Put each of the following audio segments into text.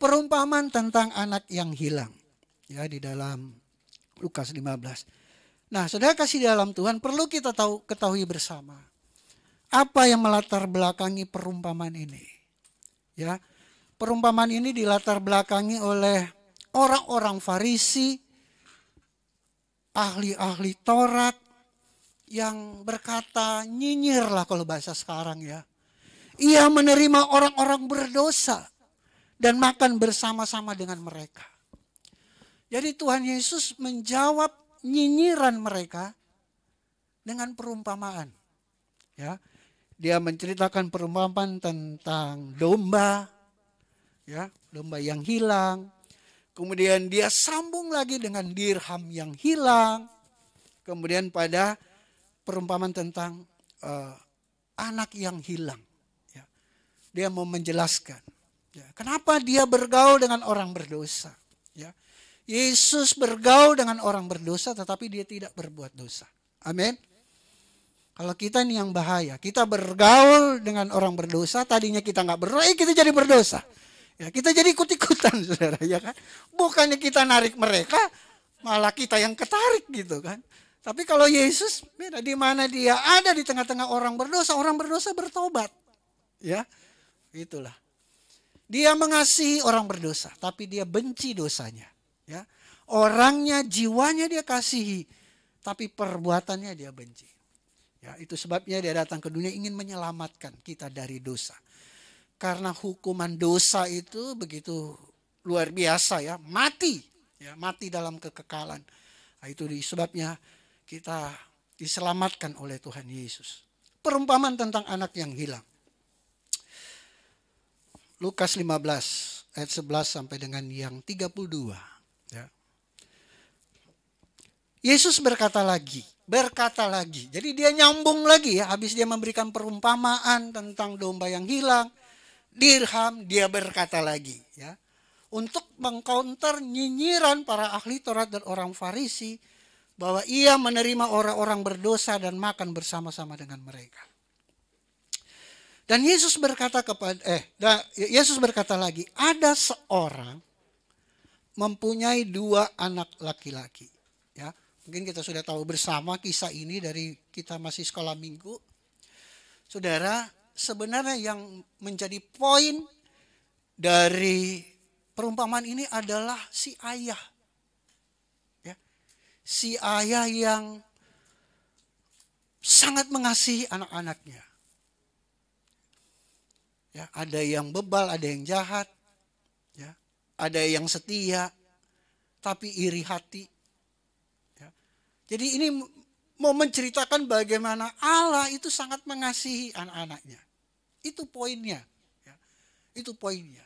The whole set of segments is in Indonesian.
Perumpamaan tentang anak yang hilang. Ya, di dalam Lukas 15. Nah, saudara kasih dalam Tuhan, perlu kita ketahui bersama. Apa yang melatar belakangi perumpamaan ini? Ya, perumpamaan ini dilatar belakangi oleh orang-orang Farisi, ahli-ahli Taurat, yang berkata nyinyir lah kalau bahasa sekarang ya. Ia menerima orang-orang berdosa dan makan bersama-sama dengan mereka. Jadi Tuhan Yesus menjawab nyinyiran mereka dengan perumpamaan. Ya, dia menceritakan perumpamaan tentang domba, ya, domba yang hilang. Kemudian dia sambung lagi dengan dirham yang hilang. Kemudian pada perumpamaan tentang anak yang hilang. Ya, dia mau menjelaskan. Ya, kenapa dia bergaul dengan orang berdosa? Ya, Yesus bergaul dengan orang berdosa tetapi dia tidak berbuat dosa. Amin. Kalau kita ini yang bahaya, kita bergaul dengan orang berdosa, tadinya kita nggak berdosa, kita jadi berdosa. Ya, kita jadi ikut-ikutan, saudara, ya kan? Bukannya kita narik mereka, malah kita yang ketarik gitu kan? Tapi kalau Yesus beda, di mana dia ada di tengah-tengah orang berdosa bertobat, ya, itulah. Dia mengasihi orang berdosa, tapi dia benci dosanya. Ya, orangnya, jiwanya dia kasihi, tapi perbuatannya dia benci. Ya, itu sebabnya dia datang ke dunia ingin menyelamatkan kita dari dosa. Karena hukuman dosa itu begitu luar biasa ya, mati. Ya, mati dalam kekekalan. Nah, itu sebabnya kita diselamatkan oleh Tuhan Yesus. Perumpamaan tentang anak yang hilang. Lukas 15 ayat 11 sampai dengan yang 32. Ya. Yesus berkata lagi. Jadi dia nyambung lagi ya. Habis dia memberikan perumpamaan tentang domba yang hilang, dirham, dia berkata lagi. Ya. Untuk mengcounter nyinyiran para ahli Taurat dan orang Farisi. Bahwa ia menerima orang-orang berdosa dan makan bersama-sama dengan mereka. Dan Yesus berkata lagi, ada seorang mempunyai 2 anak laki-laki. Ya, mungkin kita sudah tahu bersama kisah ini dari kita masih sekolah minggu. Saudara, sebenarnya yang menjadi poin dari perumpamaan ini adalah si ayah. Ya, si ayah yang sangat mengasihi anak-anaknya. Ya, ada yang bebal, ada yang jahat, ya, ada yang setia, tapi iri hati. Ya. Jadi ini mau menceritakan bagaimana Allah itu sangat mengasihi anak-anaknya. Itu poinnya. Ya. Itu poinnya.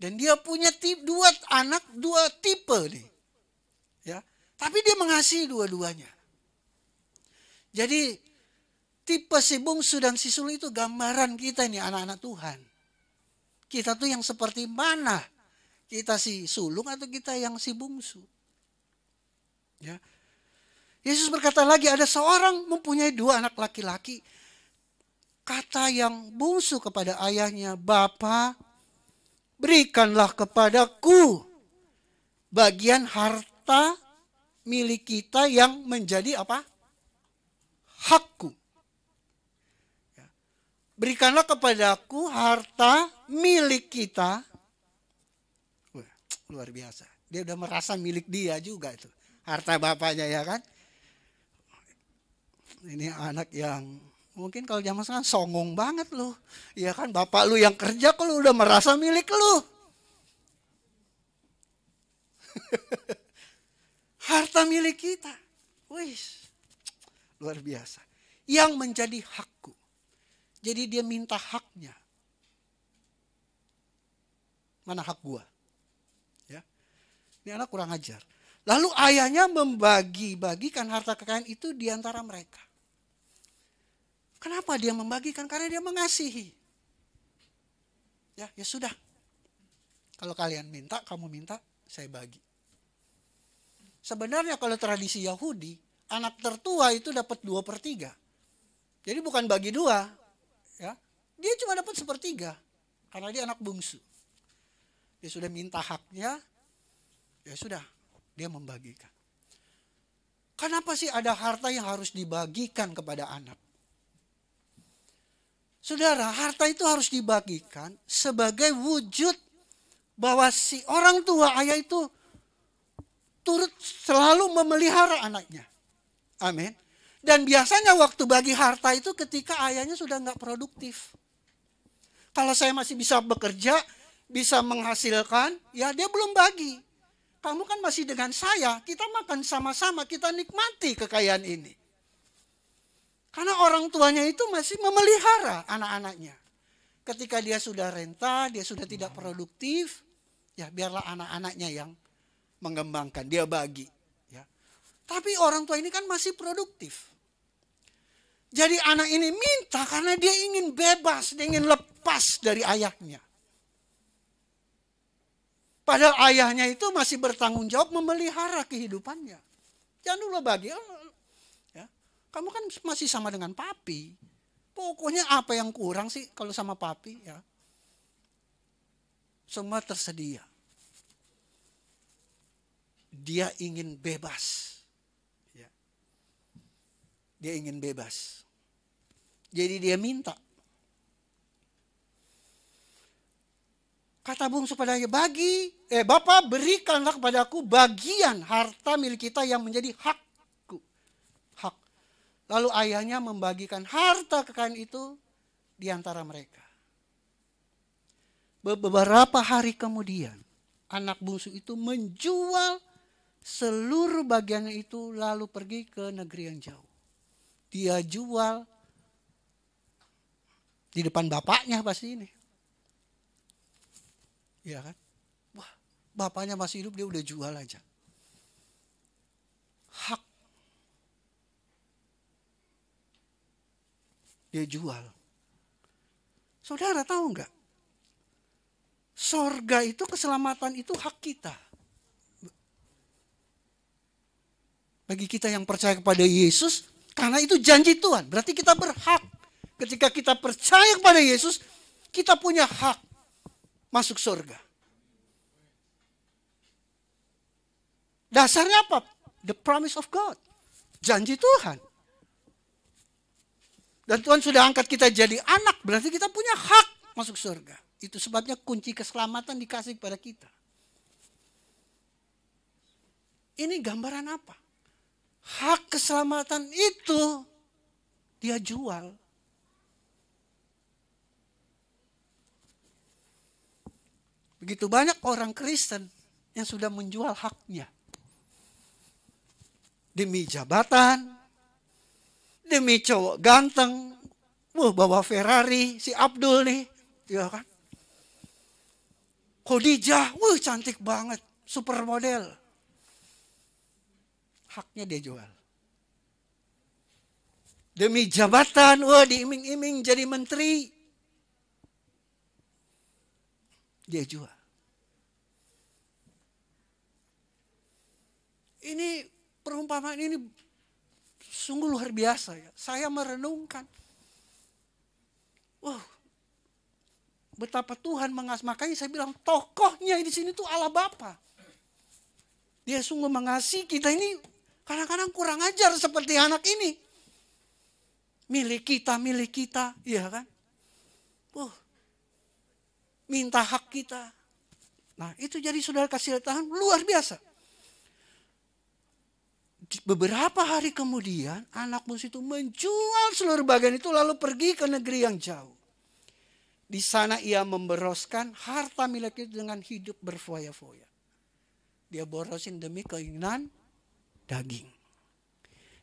Dan dia punya 2 anak, 2 tipe nih. Ya. Tapi dia mengasihi dua-duanya. Jadi tipe si bungsu dan si sulung itu gambaran kita nih anak-anak Tuhan. Kita tuh yang seperti mana? Kita si sulung atau kita yang si bungsu? Ya. Yesus berkata lagi, ada seorang mempunyai 2 anak laki-laki. Kata yang bungsu kepada ayahnya, Bapa, berikanlah kepadaku bagian harta milik kita yang menjadi apa? Hakku. Berikanlah kepadaku harta milik kita. Wah, luar biasa. Dia udah merasa milik dia juga itu. Harta bapaknya ya kan. Ini anak yang mungkin kalau zaman sekarang songong banget loh. Ya kan, bapak lu yang kerja kalau udah merasa milik lu. Harta milik kita. Wih, luar biasa. Yang menjadi hakku. Jadi dia minta haknya. Mana hak gua? Ya. Ini anak kurang ajar. Lalu ayahnya membagi-bagikan harta kekayaan itu di antara mereka. Kenapa dia membagikan? Karena dia mengasihi. Ya sudah. Kalau kalian minta, kamu minta, saya bagi. Sebenarnya kalau tradisi Yahudi, anak tertua itu dapat 2/3. Jadi bukan bagi 2. Ya, dia cuma dapat 1/3 karena dia anak bungsu. dia sudah minta haknya, ya sudah, dia membagikan. Kenapa sih ada harta yang harus dibagikan kepada anak? Saudara, harta itu harus dibagikan sebagai wujud bahwa si orang tua ayah itu turut selalu memelihara anaknya. Amin. Dan biasanya waktu bagi harta itu ketika ayahnya sudah nggak produktif. Kalau saya masih bisa bekerja, bisa menghasilkan, ya dia belum bagi. Kamu kan masih dengan saya, kita makan sama-sama, kita nikmati kekayaan ini. Karena orang tuanya itu masih memelihara anak-anaknya. Ketika dia sudah renta, dia sudah tidak produktif, ya biarlah anak-anaknya yang mengembangkan, dia bagi. Ya. Tapi orang tua ini kan masih produktif. Jadi anak ini minta karena dia ingin bebas, dia ingin lepas dari ayahnya. Padahal ayahnya itu masih bertanggung jawab memelihara kehidupannya. Jangan dulu bagi. Ya. Kamu kan masih sama dengan papi. Pokoknya apa yang kurang sih kalau sama papi? Ya. Semua tersedia. Dia ingin bebas. Ya. Dia ingin bebas. Jadi dia minta. Kata bungsu padanya, Bapak berikanlah kepadaku bagian harta milik kita yang menjadi hakku. Hak. Lalu ayahnya membagikan harta kekayaan itu di antara mereka. Beberapa hari kemudian, anak bungsu itu menjual seluruh bagiannya itu lalu pergi ke negeri yang jauh. Dia jual di depan bapaknya pasti ini. Ya kan? Wah, bapaknya masih hidup dia udah jual aja. Hak. Dia jual. Saudara tahu enggak? Sorga itu, keselamatan itu hak kita. Bagi kita yang percaya kepada Yesus, karena itu janji Tuhan. Berarti kita berhak. Ketika kita percaya kepada Yesus, kita punya hak masuk surga. Dasarnya apa? The promise of God. Janji Tuhan. Dan Tuhan sudah angkat kita jadi anak, berarti kita punya hak masuk surga. Itu sebabnya kunci keselamatan dikasih kepada kita. Ini gambaran apa? Hak keselamatan itu dia jual. Begitu banyak orang Kristen yang sudah menjual haknya. Demi jabatan, demi cowok ganteng, bawa Ferrari, si Abdul nih, ya kan? Khadijah, cantik banget, supermodel. Haknya dia jual. Demi jabatan, diiming-iming jadi menteri. Dia jual. Ini perumpamaan ini sungguh luar biasa ya. Saya merenungkan. Betapa Tuhan mengasihi. Makanya saya bilang tokohnya di sini tuh Allah Bapa. Dia sungguh mengasihi kita ini. Kadang-kadang kurang ajar seperti anak ini. Milik kita, iya kan? Minta hak kita. Nah itu jadi saudara kasih Tuhan luar biasa. Beberapa hari kemudian anak bungsu itu menjual seluruh bagian itu lalu pergi ke negeri yang jauh. Di sana ia memboroskan harta milik itu dengan hidup berfoya-foya. Dia borosin demi keinginan daging.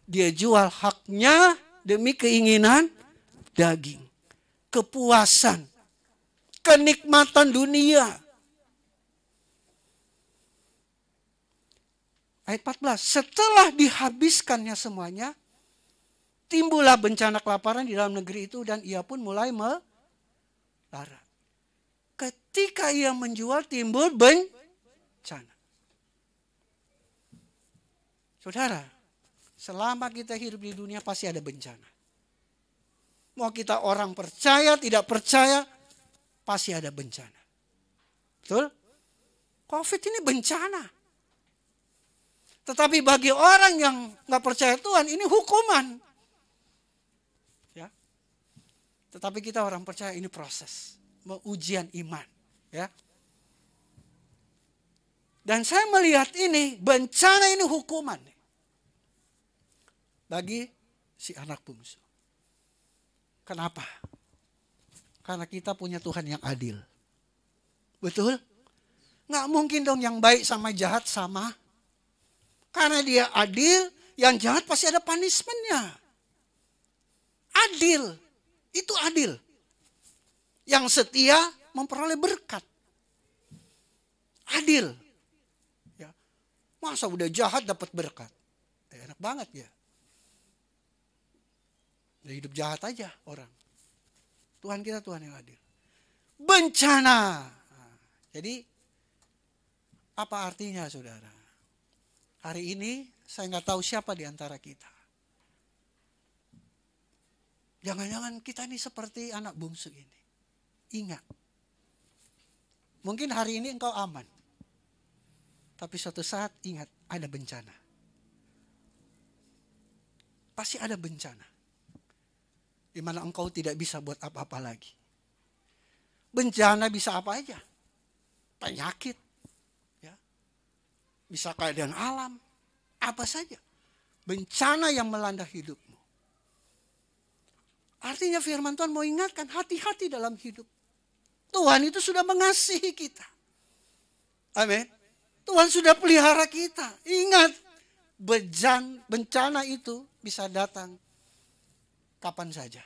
Dia jual haknya demi keinginan daging. Kepuasan. Kenikmatan dunia. Ayat 14. Setelah dihabiskannya semuanya, timbullah bencana kelaparan di dalam negeri itu dan ia pun mulai melarat. Ketika ia menjual timbul bencana. Saudara, selama kita hidup di dunia pasti ada bencana. Mau kita orang percaya, tidak percaya, pasti ada bencana. Betul? COVID ini bencana. Tetapi bagi orang yang nggak percaya Tuhan, ini hukuman. Ya. Tetapi kita orang percaya ini proses, ujian iman. Ya. Dan saya melihat ini, bencana ini hukuman. Bagi si anak bungsu. Kenapa? Karena kita punya Tuhan yang adil. Betul? Nggak mungkin dong yang baik sama jahat sama. Karena dia adil, yang jahat pasti ada punishment-nya. Adil. Itu adil. Yang setia memperoleh berkat. Adil. Ya. Masa udah jahat dapat berkat? Enak banget ya. Ya hidup jahat aja orang. Tuhan kita Tuhan yang adil. Bencana. Nah, jadi apa artinya saudara? Hari ini saya nggak tahu siapa di antara kita. Jangan-jangan kita ini seperti anak bungsu ini. Ingat. Mungkin hari ini engkau aman. Tapi suatu saat ingat ada bencana. Pasti ada bencana. Di mana engkau tidak bisa buat apa-apa lagi. Bencana bisa apa aja. Penyakit. Ya. Bisa keadaan alam. Apa saja. Bencana yang melanda hidupmu. Artinya firman Tuhan mau ingatkan hati-hati dalam hidup. Tuhan itu sudah mengasihi kita. Amin. Tuhan sudah pelihara kita. Ingat. Bencana itu bisa datang kapan saja.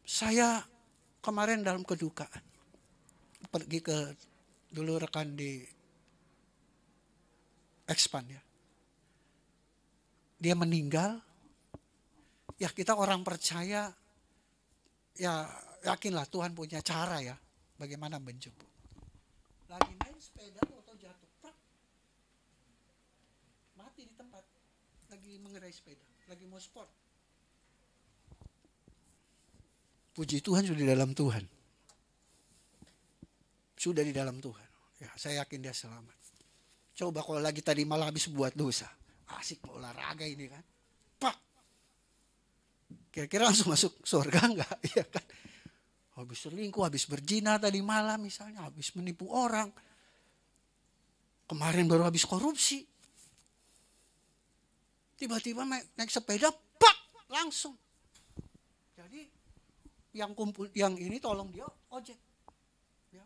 Saya kemarin dalam kedukaan. Pergi ke dulu rekan di Expand ya. Dia meninggal. Ya kita orang percaya. Ya yakinlah Tuhan punya cara ya. Bagaimana menjemput. Lagi main sepeda atau jatuh. Mati di tempat. Lagi mengerai sepeda, lagi mau sport. Puji Tuhan sudah di dalam Tuhan. Sudah di dalam Tuhan. Ya, saya yakin dia selamat. Coba kalau lagi tadi malah habis buat dosa. Asik mau olahraga ini kan. Pak. Kira-kira langsung masuk surga enggak? Iya kan. Habis selingkuh, habis berzina tadi malam misalnya. Habis menipu orang. Kemarin baru habis korupsi. Tiba-tiba naik sepeda, pak, langsung. Jadi yang kumpul, yang ini tolong dia ojek, ya,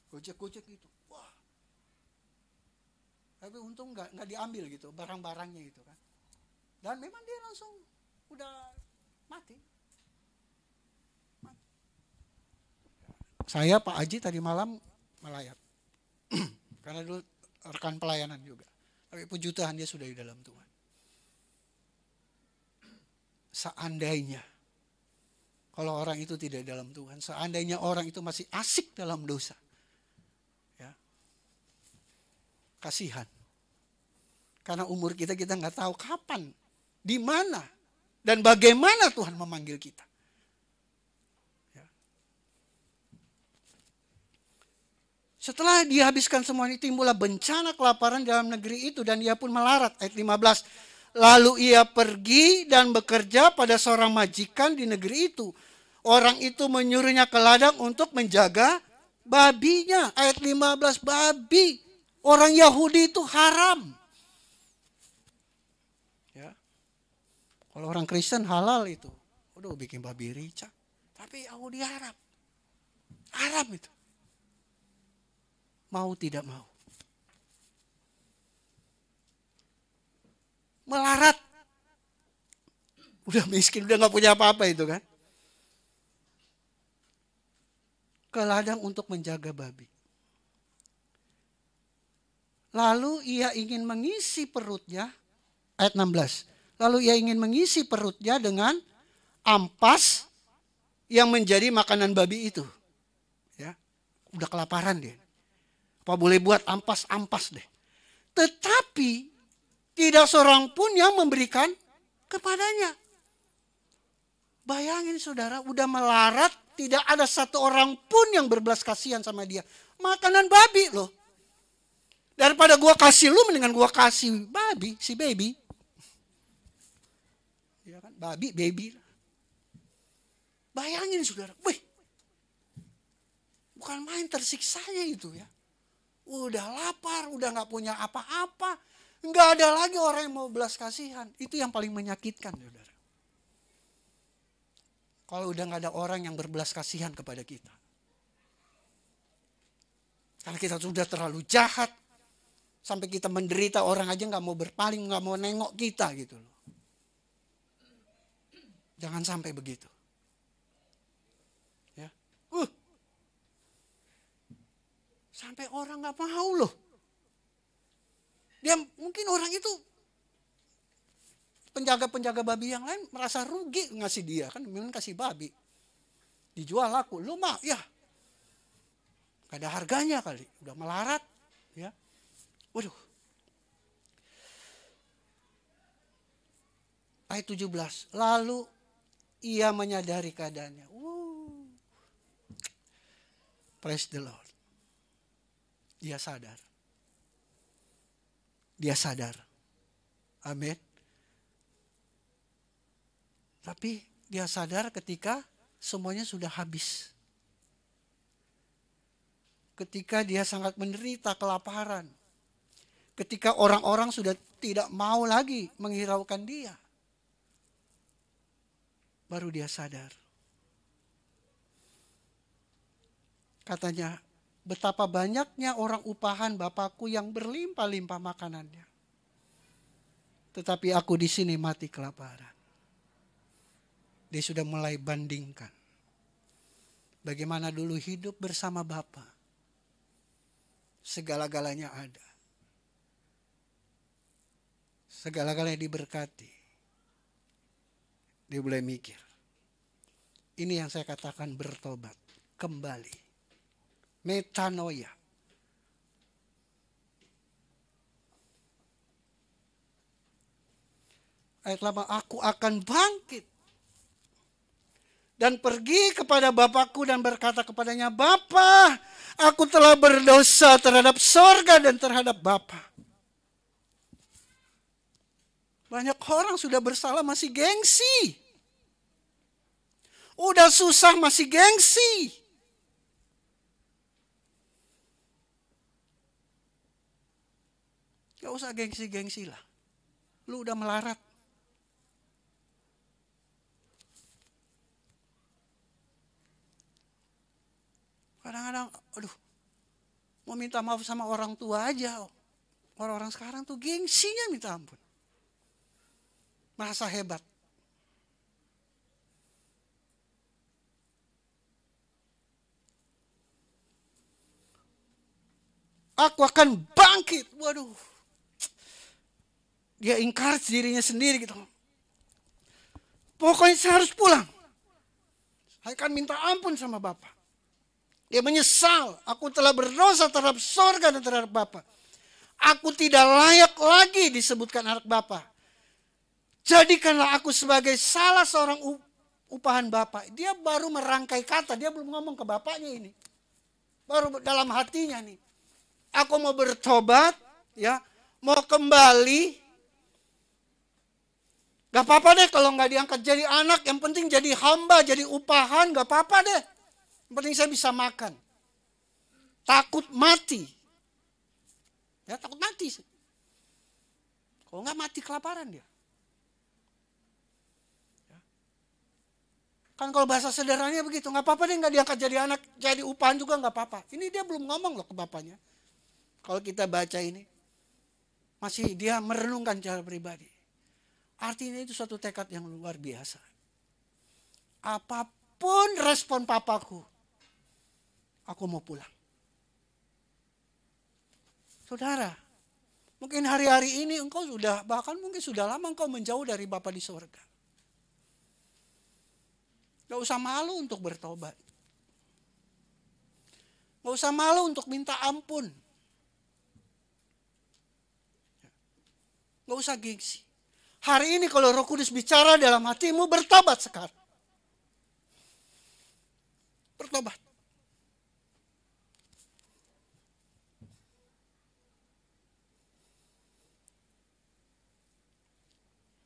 gojek gitu. Wah, tapi untung nggak diambil gitu barang-barangnya gitu kan. Dan memang dia langsung udah mati. Saya Pak Aji tadi malam melayat, karena dulu rekan pelayanan juga. Tapi puji Tuhan dia sudah di dalam Tuhan. Seandainya kalau orang itu tidak dalam Tuhan, seandainya orang itu masih asik dalam dosa, ya, kasihan. Karena umur kita nggak tahu kapan, di mana, dan bagaimana Tuhan memanggil kita. Ya. Setelah dihabiskan semua ini, timbullah bencana kelaparan dalam negeri itu dan ia pun melarat. Ayat 15. Lalu ia pergi dan bekerja pada seorang majikan di negeri itu. Orang itu menyuruhnya ke ladang untuk menjaga babinya. Ayat 15, babi. Orang Yahudi itu haram. Ya. Kalau orang Kristen halal itu. Udah bikin babi rica. Tapi Yahudi haram. Haram itu. Mau tidak mau. Melarat. Udah miskin, udah gak punya apa-apa itu kan. Ke ladang untuk menjaga babi. Lalu ia ingin mengisi perutnya. Ayat 16. Lalu ia ingin mengisi perutnya dengan ampas yang menjadi makanan babi itu. Ya, udah kelaparan dia. Apa boleh buat ampas-ampas deh. Tetapi tidak seorang pun yang memberikan kepadanya. Bayangin saudara, udah melarat, tidak ada satu orang pun yang berbelas kasihan sama dia. Makanan babi loh. Daripada gua kasih lu, mendingan gua kasih babi, si baby. Ya kan, babi, baby. Bayangin saudara, wih, bukan main tersiksanya itu ya. Udah lapar, udah gak punya apa-apa. Gak ada lagi orang yang mau belas kasihan. Itu yang paling menyakitkan saudara. Kalau udah gak ada orang yang berbelas kasihan kepada kita. Karena kita sudah terlalu jahat. Sampai kita menderita, orang aja gak mau berpaling, gak mau nengok kita gitu loh. Jangan sampai begitu. Ya. Sampai orang gak mau loh. Dia mungkin orang itu penjaga-penjaga babi yang lain merasa rugi ngasih dia. Kan memang kasih babi. Dijual laku. Lu mah ya. Gak ada harganya kali. Udah melarat. Ya. Waduh. Ayat 17. Lalu ia menyadari keadaannya. Praise the Lord. Dia sadar. Dia sadar. Amin. Tapi dia sadar ketika semuanya sudah habis. Ketika dia sangat menderita kelaparan. Ketika orang-orang sudah tidak mau lagi menghiraukan dia. Baru dia sadar. Katanya, betapa banyaknya orang upahan Bapakku yang berlimpah-limpah makanannya. Tetapi aku di sini mati kelaparan. Dia sudah mulai bandingkan. Bagaimana dulu hidup bersama Bapa. Segala-galanya ada. Segala-galanya diberkati. Dia mulai mikir. Ini yang saya katakan bertobat. Kembali. Metanoia. Ayat 8, aku akan bangkit. Dan pergi kepada Bapakku dan berkata kepadanya, Bapa, aku telah berdosa terhadap sorga dan terhadap Bapa. Banyak orang sudah bersalah masih gengsi. Udah susah masih gengsi. Gak usah gengsi-gengsi lah. Lu udah melarat. Kadang-kadang, aduh, mau minta maaf sama orang tua aja. Orang-orang sekarang tuh gengsinya minta ampun. Merasa hebat. Aku akan bangkit. Waduh. Dia ingkar dirinya sendiri gitu. Pokoknya saya harus pulang. Saya akan minta ampun sama Bapa. Dia menyesal. Aku telah berdosa terhadap sorga dan terhadap Bapa. Aku tidak layak lagi disebutkan anak Bapa. Jadikanlah aku sebagai salah seorang upahan Bapa. Dia baru merangkai kata. Dia belum ngomong ke bapaknya ini. Baru dalam hatinya nih. Aku mau bertobat. Ya, mau kembali. Gak apa-apa deh kalau gak diangkat jadi anak. Yang penting jadi hamba, jadi upahan. Gak apa-apa deh. Yang penting saya bisa makan. Takut mati. Ya takut mati. Kalau gak mati kelaparan dia. Ya. Kan kalau bahasa sederhananya begitu. Gak apa-apa deh gak diangkat jadi anak. Jadi upahan juga gak apa-apa. Ini dia belum ngomong loh ke bapaknya. Kalau kita baca ini. Masih dia merenungkan cara pribadi. Artinya itu suatu tekad yang luar biasa. Apapun respon papaku, aku mau pulang. Saudara, mungkin hari-hari ini engkau sudah, bahkan mungkin sudah lama engkau menjauh dari Bapa di sorga. Gak usah malu untuk bertobat. Gak usah malu untuk minta ampun. Gak usah gengsi. Hari ini kalau Roh Kudus bicara dalam hatimu, bertobat sekarang. bertobat.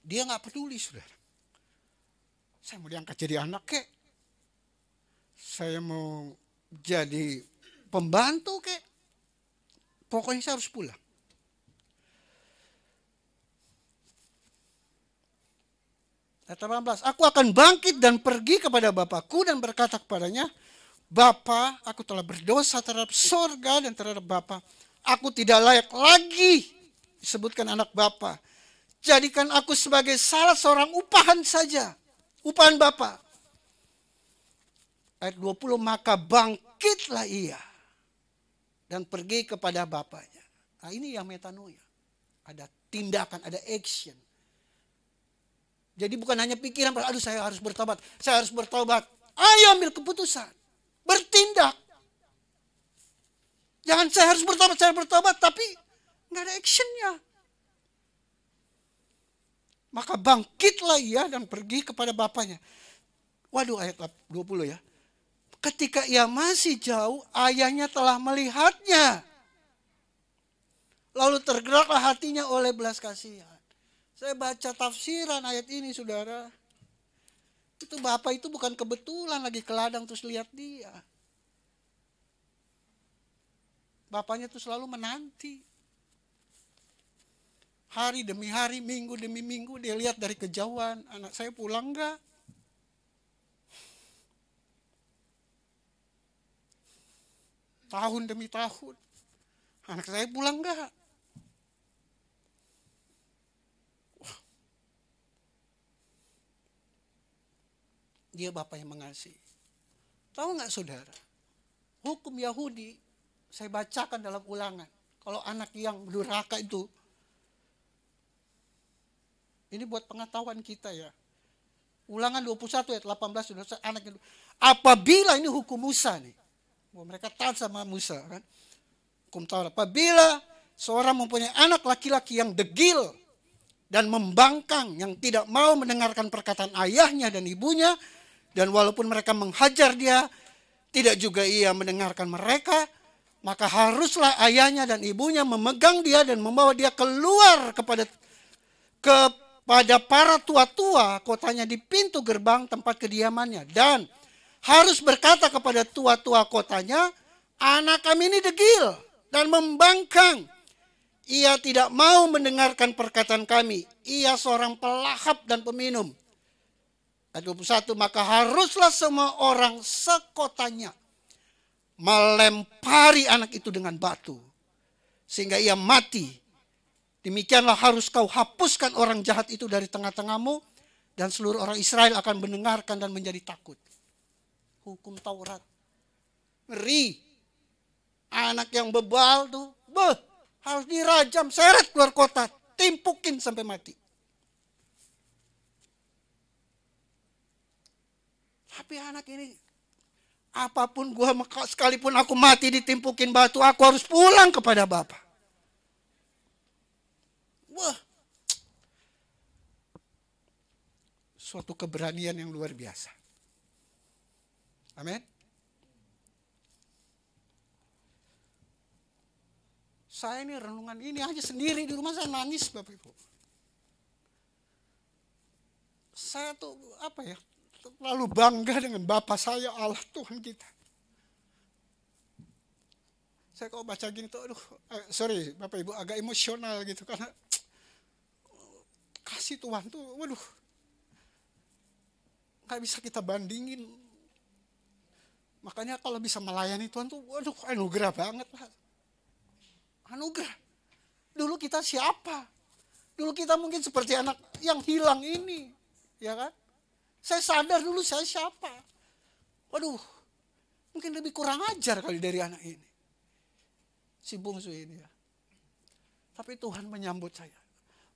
Dia nggak peduli, saudara. Saya mau diangkat jadi anak kek. Saya mau jadi pembantu kek. Pokoknya saya harus pulang. Ayat 18, aku akan bangkit dan pergi kepada Bapakku dan berkata kepadanya, Bapa, aku telah berdosa terhadap sorga dan terhadap Bapa. Aku tidak layak lagi disebutkan anak Bapa. Jadikan aku sebagai salah seorang upahan saja. Upahan Bapa. Ayat 20, maka bangkitlah ia dan pergi kepada bapaknya. Nah, ini yang metanoia. Ada tindakan, ada action. Jadi bukan hanya pikiran, aduh saya harus bertobat, saya harus bertobat. Ayo ambil keputusan. Bertindak. Jangan saya harus bertobat, tapi nggak ada actionnya. Maka bangkitlah ia dan pergi kepada bapaknya. Waduh, ayat 20 ya. Ketika ia masih jauh, ayahnya telah melihatnya. Lalu tergeraklah hatinya oleh belas kasihan. Saya baca tafsiran ayat ini, saudara. Itu bapak itu bukan kebetulan lagi ke ladang terus lihat dia. Bapaknya itu selalu menanti. Hari demi hari, minggu demi minggu, dia lihat dari kejauhan. Anak saya pulang enggak? Tahun demi tahun. Anak saya pulang enggak? Dia bapak yang mengasihi. Tahu enggak, saudara? Hukum Yahudi, saya bacakan dalam Ulangan. Kalau anak yang durhaka itu, ini buat pengetahuan kita ya. Ulangan 21 ayat 18, anak itu. Apabila ini hukum Musa nih. Mereka taat sama Musa kan. Hukum Taurat. Apabila seorang mempunyai anak laki-laki yang degil dan membangkang, yang tidak mau mendengarkan perkataan ayahnya dan ibunya, dan walaupun mereka menghajar dia, tidak juga ia mendengarkan mereka, maka haruslah ayahnya dan ibunya memegang dia dan membawa dia keluar kepada para tua-tua kotanya di pintu gerbang tempat kediamannya. Dan harus berkata kepada tua-tua kotanya, anak kami ini degil dan membangkang. Ia tidak mau mendengarkan perkataan kami. Ia seorang pelahap dan peminum. Ayat 21, maka haruslah semua orang sekotanya melempari anak itu dengan batu, sehingga ia mati. Demikianlah harus kau hapuskan orang jahat itu dari tengah-tengahmu, dan seluruh orang Israel akan mendengarkan dan menjadi takut. Hukum Taurat. Ngeri. Anak yang bebal tuh, harus dirajam, seret keluar kota, timpukin sampai mati. Tapi anak ini, apapun gua, sekalipun aku mati ditimpukin batu, aku harus pulang kepada Bapa. Wah, suatu keberanian yang luar biasa. Amin. Saya ini renungan ini aja sendiri di rumah saya nangis, Bapak Ibu. Saya tuh apa ya, terlalu bangga dengan Bapa saya, Allah Tuhan kita. Saya kalau baca gini tuh, sorry Bapak Ibu, agak emosional gitu, karena kasih Tuhan tuh, waduh, gak bisa kita bandingin. Makanya kalau bisa melayani Tuhan tuh, waduh, anugerah banget lah. Anugerah. Dulu kita siapa? Dulu kita mungkin seperti anak yang hilang ini, ya kan? Saya sadar dulu saya siapa. Waduh, mungkin lebih kurang ajar kali dari anak ini. Si bungsu ini ya. Tapi Tuhan menyambut saya.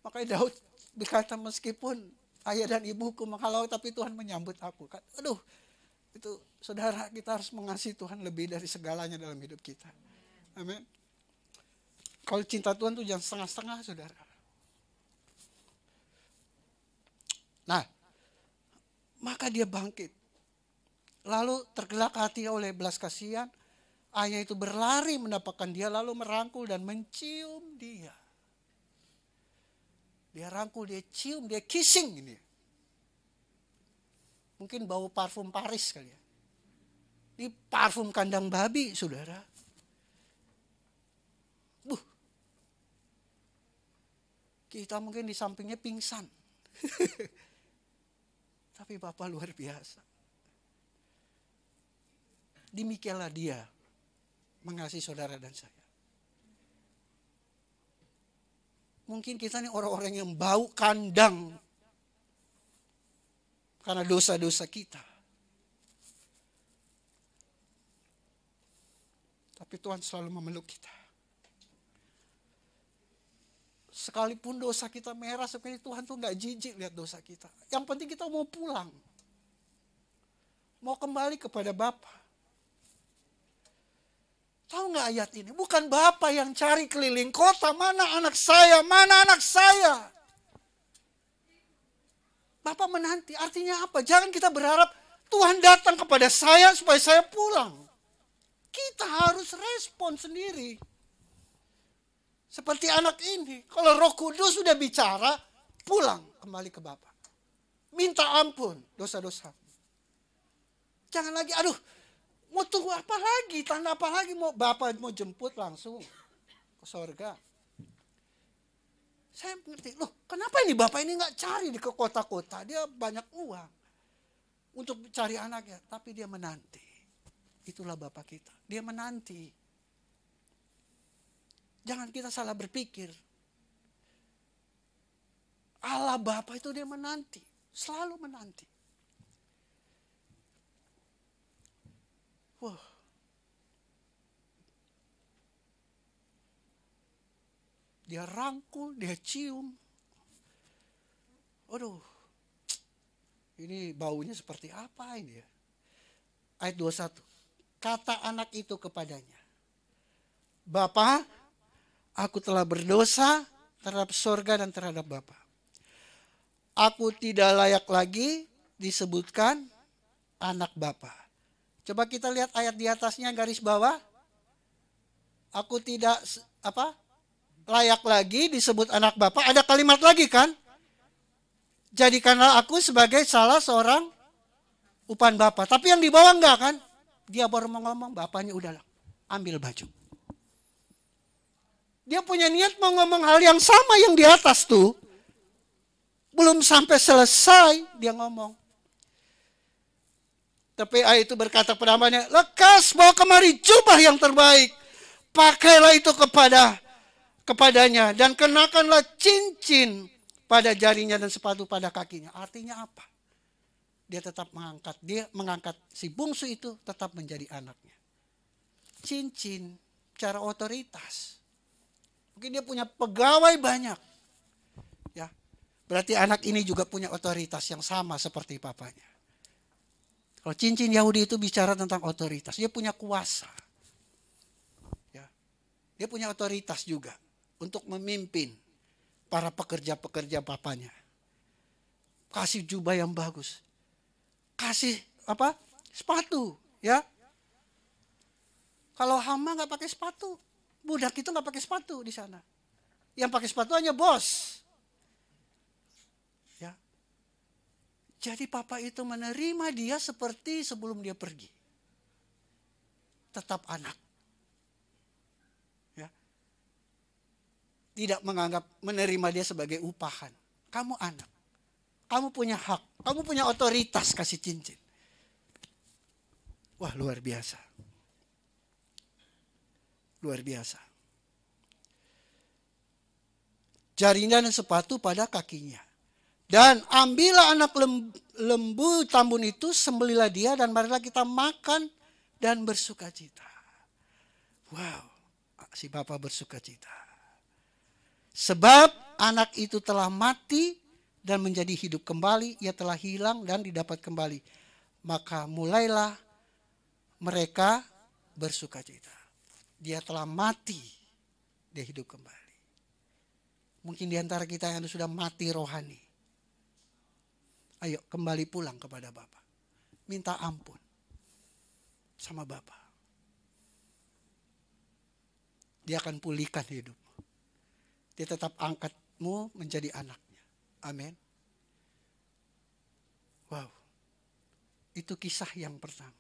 Makanya Daud berkata, meskipun ayah dan ibuku menghalau, tapi Tuhan menyambut aku. Aduh, itu saudara, kita harus mengasihi Tuhan lebih dari segalanya dalam hidup kita. Amin. Kalau cinta Tuhan tuh jangan setengah-setengah, saudara. Nah, maka dia bangkit. Lalu tergerak hati oleh belas kasihan. Ayah itu berlari mendapatkan dia, lalu merangkul dan mencium dia. Dia rangkul, dia cium, dia kissing ini. Mungkin bau parfum Paris kali ya. Ini parfum kandang babi, saudara. Kita mungkin di sampingnya pingsan. Tapi Bapa luar biasa. Demikianlah dia mengasihi saudara dan saya. Mungkin kita ini orang-orang yang bau kandang karena dosa-dosa kita. Tapi Tuhan selalu memeluk kita. Sekalipun dosa kita merah seperti Tuhan tuh gak jijik lihat dosa kita. Yang penting kita mau pulang. Mau kembali kepada Bapa. Tahu gak ayat ini? Bukan Bapa yang cari keliling kota. Mana anak saya? Mana anak saya? Bapa menanti. Artinya apa? Jangan kita berharap Tuhan datang kepada saya supaya saya pulang. Kita harus respon sendiri. Seperti anak ini, kalau Roh Kudus sudah bicara, pulang kembali ke Bapa. Minta ampun dosa-dosa. Jangan lagi, aduh, mau tunggu apa lagi, tanda apa lagi, mau Bapa mau jemput langsung ke sorga. Saya ngerti, loh kenapa ini Bapak ini nggak cari di ke kota-kota, dia banyak uang untuk cari anaknya, tapi dia menanti. Itulah Bapak kita, dia menanti. Jangan kita salah berpikir. Allah Bapa itu dia menanti. Selalu menanti. Wah. Dia rangkul, dia cium. Aduh. Ini baunya seperti apa ini ya? Ayat 21. Kata anak itu kepadanya. Bapa, aku telah berdosa terhadap sorga dan terhadap Bapa. Aku tidak layak lagi disebutkan anak Bapa. Coba kita lihat ayat di atasnya garis bawah. Aku tidak layak lagi disebut anak Bapa. Ada kalimat lagi kan? Jadikanlah aku sebagai salah seorang upan Bapa. Tapi yang di bawah enggak kan? Dia baru mau ngomong, bapaknya udahlah ambil baju. Dia punya niat mau ngomong hal yang sama yang di atas tuh. Belum sampai selesai dia ngomong. Tapi ayah itu berkata kepada-nya, lekas bawa kemari jubah yang terbaik. Pakailah itu kepadanya dan kenakanlah cincin pada jarinya dan sepatu pada kakinya. Artinya apa? Dia tetap mengangkat si bungsu itu tetap menjadi anaknya. Cincin cara otoritas. Mungkin dia punya pegawai banyak. Ya. Berarti anak ini juga punya otoritas yang sama seperti papanya. Kalau cincin Yahudi itu bicara tentang otoritas. Dia punya kuasa. Ya. Dia punya otoritas juga untuk memimpin para pekerja-pekerja papanya. Kasih jubah yang bagus. Kasih sepatu. Ya. Kalau hamba gak pakai sepatu. Budak itu gak pakai sepatu di sana. Yang pakai sepatu hanya bos. Ya. Jadi papa itu menerima dia seperti sebelum dia pergi. Tetap anak. Ya. Tidak menerima dia sebagai upahan. Kamu anak. Kamu punya hak. Kamu punya otoritas kasih cincin. Wah, luar biasa. Luar biasa. Jarinya dan sepatu pada kakinya. Dan ambillah anak lembu tambun itu, sembelilah dia dan marilah kita makan dan bersukacita. Wow, si Bapa bersukacita. Sebab anak itu telah mati dan menjadi hidup kembali, ia telah hilang dan didapat kembali. Maka mulailah mereka bersukacita. Dia telah mati, dia hidup kembali. Mungkin di antara kita yang sudah mati rohani. Ayo kembali pulang kepada Bapa. Minta ampun. sama Bapa. Dia akan pulihkan hidupmu. Dia tetap angkatmu menjadi anaknya. Amin. Wow. Itu kisah yang pertama.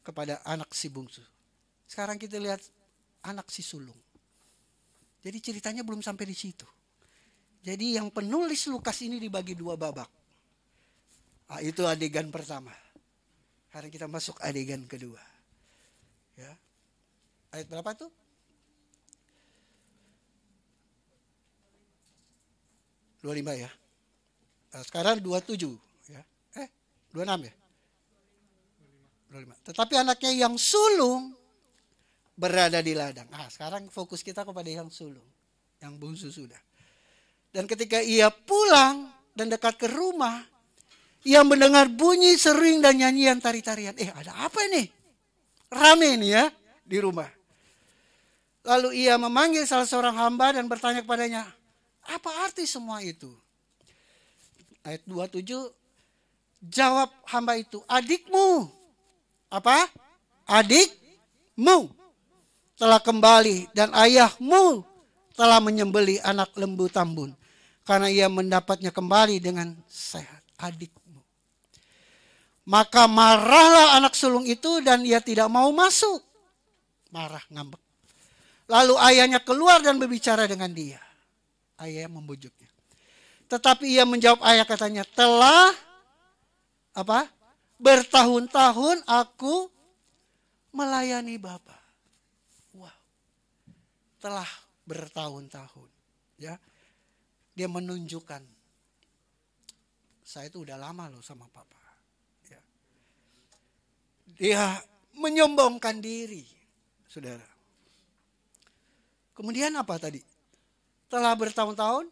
Kepada anak si bungsu. Sekarang kita lihat anak si sulung. Jadi ceritanya belum sampai di situ. Jadi yang penulis Lukas ini dibagi 2 babak. Itu adegan pertama. Sekarang kita masuk adegan kedua. Ya. Ayat berapa tuh? Dua 25 ya. Nah, sekarang 27 ya. 26 ya. 25. Tetapi anaknya yang sulung berada di ladang. Sekarang fokus kita kepada yang sulung. Yang bungsu sudah. Dan ketika ia pulang dan dekat ke rumah, ia mendengar bunyi sering dan nyanyian tari-tarian. Ada apa ini? Rame nih ya di rumah. Lalu ia memanggil salah seorang hamba dan bertanya kepadanya, apa arti semua itu? Ayat 27, jawab hamba itu, adikmu. Apa? Adikmu telah kembali dan ayahmu telah menyembelih anak lembu tambun. Karena ia mendapatnya kembali dengan sehat. Adikmu. Maka marahlah anak sulung itu dan ia tidak mau masuk. Marah, ngambek. Lalu ayahnya keluar dan berbicara dengan dia. Ayah membujuknya. Tetapi ia menjawab ayah katanya, telah apa? Bertahun-tahun aku melayani Bapa. Wow. Telah bertahun-tahun. Ya. Dia menunjukkan, saya itu udah lama loh sama Papa. Ya. Dia menyombongkan diri, saudara. Kemudian apa tadi? Telah bertahun-tahun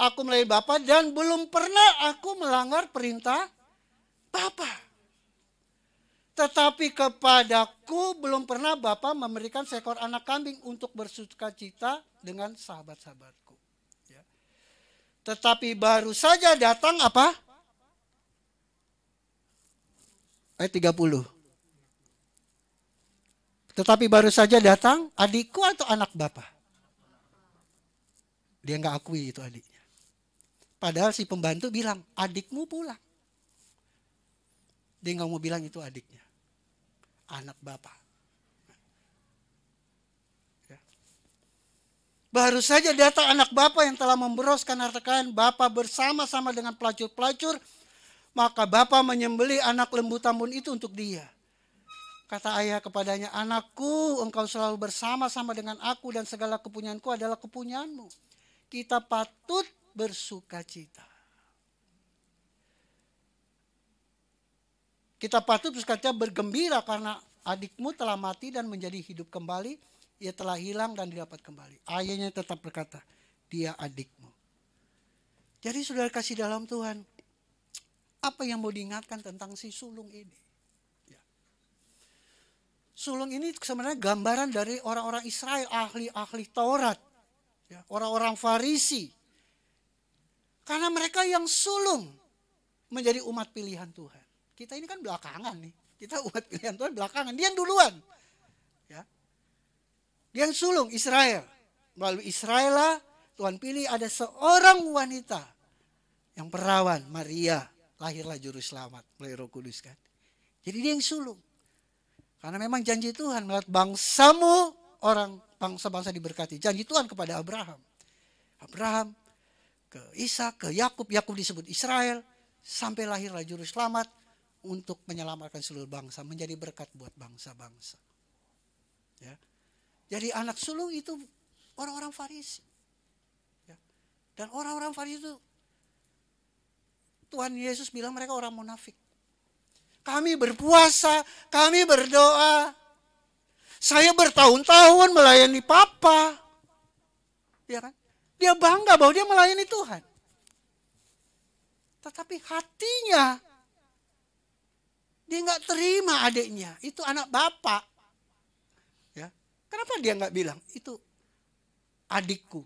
aku melayani Bapa dan belum pernah aku melanggar perintah Bapa. Tetapi kepadaku belum pernah Bapa memberikan seekor anak kambing untuk bersukacita dengan sahabat-sahabatku. Ya. Tetapi baru saja datang apa? Ayat 30. Tetapi baru saja datang adikku atau anak Bapa. Dia nggak akui itu adiknya. Padahal si pembantu bilang, adikmu pulang. Dia nggak mau bilang itu adiknya. Anak Bapa. Ya. Baru saja datang anak Bapa yang telah memberoskan harta kekayaan Bapa bersama-sama dengan pelacur-pelacur. Maka Bapa menyembelih anak lembu tambun itu untuk dia. Kata ayah kepadanya, anakku, engkau selalu bersama-sama dengan aku dan segala kepunyaanku adalah kepunyaanmu. Kita patut bersukacita. Kita patut berkata bergembira karena adikmu telah mati dan menjadi hidup kembali. Ia telah hilang dan didapat kembali. Ayahnya tetap berkata, dia adikmu. Jadi saudara kasih dalam Tuhan, apa yang mau diingatkan tentang si sulung ini? Ya. Sulung ini sebenarnya gambaran dari orang-orang Israel, ahli-ahli Taurat. Ya, orang-orang Farisi. Karena mereka yang sulung menjadi umat pilihan Tuhan. Kita ini kan belakangan nih. Kita umat pilihan Tuhan belakangan. Dia yang duluan. Ya. Dia yang sulung Israel. Melalui Israel lah Tuhan pilih ada seorang wanita yang perawan, Maria. Lahirlah juru selamat melalui Roh Kudus kan. Jadi dia yang sulung. Karena memang janji Tuhan melihat bangsamu orang bangsa-bangsa diberkati. Janji Tuhan kepada Abraham. Abraham ke Ishak, ke Yakub. Yakub disebut Israel. Sampai lahirlah juru selamat untuk menyelamatkan seluruh bangsa. Menjadi berkat buat bangsa-bangsa. Ya. Jadi anak sulung itu orang-orang Farisi. Ya. Dan orang-orang Farisi itu Tuhan Yesus bilang mereka orang munafik. Kami berpuasa, kami berdoa. Saya bertahun-tahun melayani Papa. Ya kan? Dia bangga bahwa dia melayani Tuhan. Tetapi hatinya dia nggak terima adiknya. Itu anak Bapak. Ya. Kenapa dia nggak bilang itu adikku?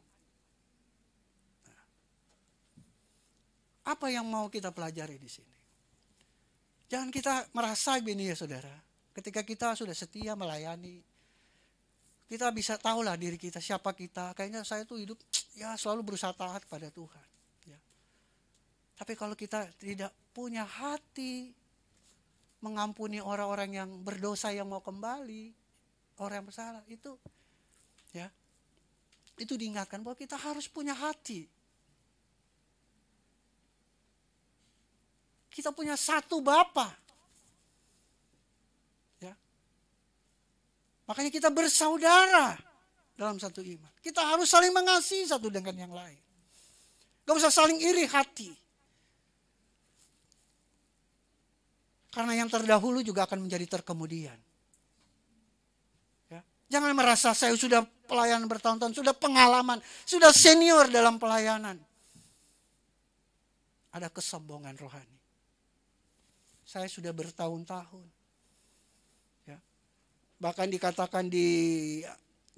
Apa yang mau kita pelajari di sini? Jangan kita merasa gini ya saudara. Ketika kita sudah setia melayani, kita bisa tahulah diri kita, siapa kita. Kayaknya saya tuh hidup ya selalu berusaha taat pada Tuhan. Ya. Tapi kalau kita tidak punya hati mengampuni orang-orang yang berdosa yang mau kembali, orang yang bersalah, itu ya, itu diingatkan bahwa kita harus punya hati. Kita punya satu Bapa. Ya. Makanya kita bersaudara dalam satu iman. Kita harus saling mengasihi satu dengan yang lain. Gak usah saling iri hati. Karena yang terdahulu juga akan menjadi terkemudian. Ya. Jangan merasa saya sudah pelayanan bertahun-tahun, sudah pengalaman, sudah senior dalam pelayanan. Ada kesombongan rohani. Saya sudah bertahun-tahun. Ya. Bahkan dikatakan di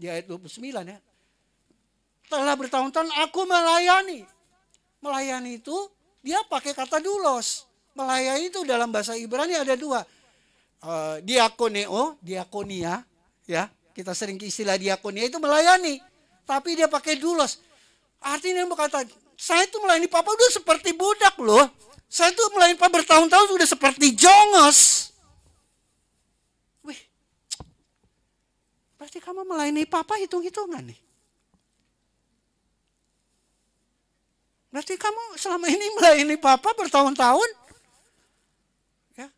ayat 29 ya. Telah bertahun-tahun aku melayani. Melayani itu dia pakai kata doulos. Melayani itu dalam bahasa Ibrani ada dua. Diakoneo, diakonia. Ya, kita sering istilah diakonia itu melayani. Tapi dia pakai doulos. Artinya dia berkata, saya itu melayani Papa udah seperti budak loh. Saya tuh melayani Papa bertahun-tahun sudah seperti jongos. Wih, berarti kamu melayani Papa hitung-hitungan nih. Berarti kamu selama ini melayani Papa bertahun-tahun. Ya,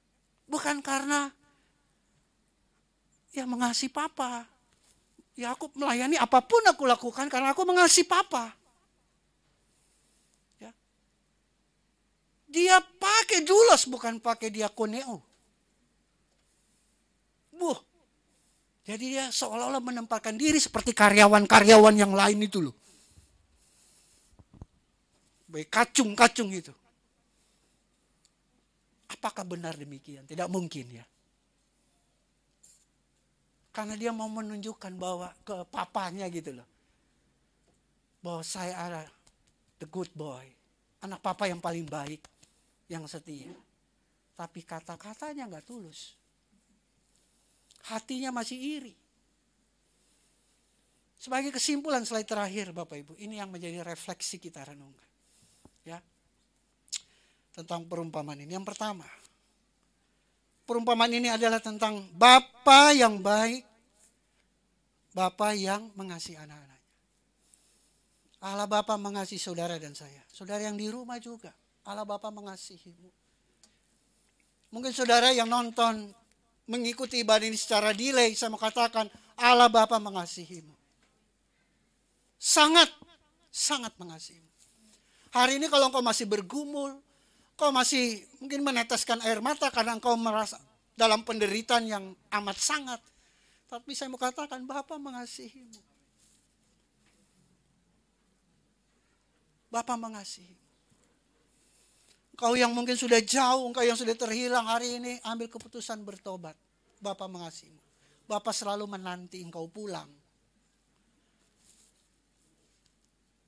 bukan karena ya mengasihi Papa. Ya aku melayani apapun aku lakukan karena aku mengasihi Papa. Dia pakai doulos bukan pakai diakoneo. Jadi dia seolah-olah menempatkan diri seperti karyawan-karyawan yang lain itu loh. Baik kacung-kacung itu. Apakah benar demikian? Tidak mungkin ya. Karena dia mau menunjukkan bahwa ke papanya gitu loh. Bahwa saya adalah the good boy. Anak Papa yang paling baik. Yang setia. Tapi kata-katanya gak tulus. Hatinya masih iri. Sebagai kesimpulan slide terakhir Bapak Ibu. Ini yang menjadi refleksi kita renungkan. Ya. Tentang perumpamaan ini. Yang pertama. Perumpamaan ini adalah tentang Bapa yang baik. Bapa yang mengasihi anak-anaknya. Allah Bapa mengasihi saudara dan saya. Saudara yang di rumah juga. Allah Bapa mengasihimu. Mungkin saudara yang nonton, mengikuti ibadah ini secara delay, saya mau katakan, Allah Bapa mengasihimu. Sangat, sangat mengasihimu. Hari ini kalau engkau masih bergumul, kau masih mungkin meneteskan air mata karena engkau merasa dalam penderitaan yang amat sangat. Tapi saya mau katakan, Bapa mengasihimu. Bapa mengasihimu. Engkau yang mungkin sudah jauh, engkau yang sudah terhilang hari ini, ambil keputusan bertobat. Bapa mengasihimu. Bapa selalu menanti engkau pulang.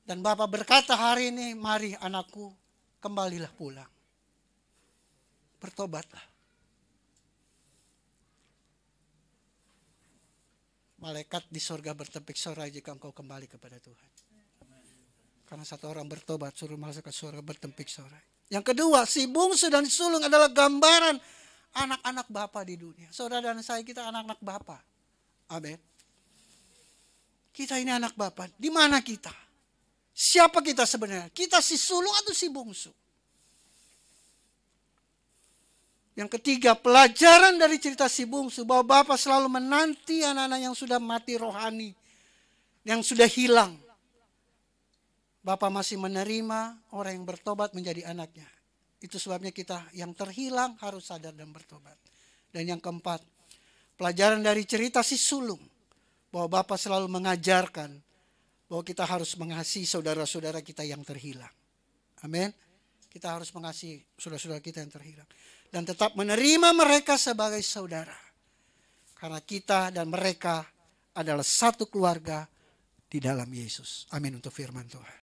Dan Bapa berkata hari ini, mari anakku, kembalilah pulang. Bertobatlah. Malaikat di surga bertepik sorai jika engkau kembali kepada Tuhan. Karena satu orang bertobat, suruh malaikat surga bertepik sorai. Yang kedua, si bungsu dan sulung adalah gambaran anak-anak Bapa di dunia. Saudara dan saya, kita anak-anak Bapa. Amin. Kita ini anak Bapa. Di mana kita? Siapa kita sebenarnya? Kita si sulung atau si bungsu? Yang ketiga, pelajaran dari cerita si bungsu bahwa Bapa selalu menanti anak-anak yang sudah mati rohani, yang sudah hilang. Bapa masih menerima orang yang bertobat menjadi anaknya. Itu sebabnya kita yang terhilang harus sadar dan bertobat. Dan yang keempat, pelajaran dari cerita si sulung. Bahwa Bapa selalu mengajarkan bahwa kita harus mengasihi saudara-saudara kita yang terhilang. Amin. Kita harus mengasihi saudara-saudara kita yang terhilang. Dan tetap menerima mereka sebagai saudara. Karena kita dan mereka adalah satu keluarga di dalam Yesus. Amin untuk firman Tuhan.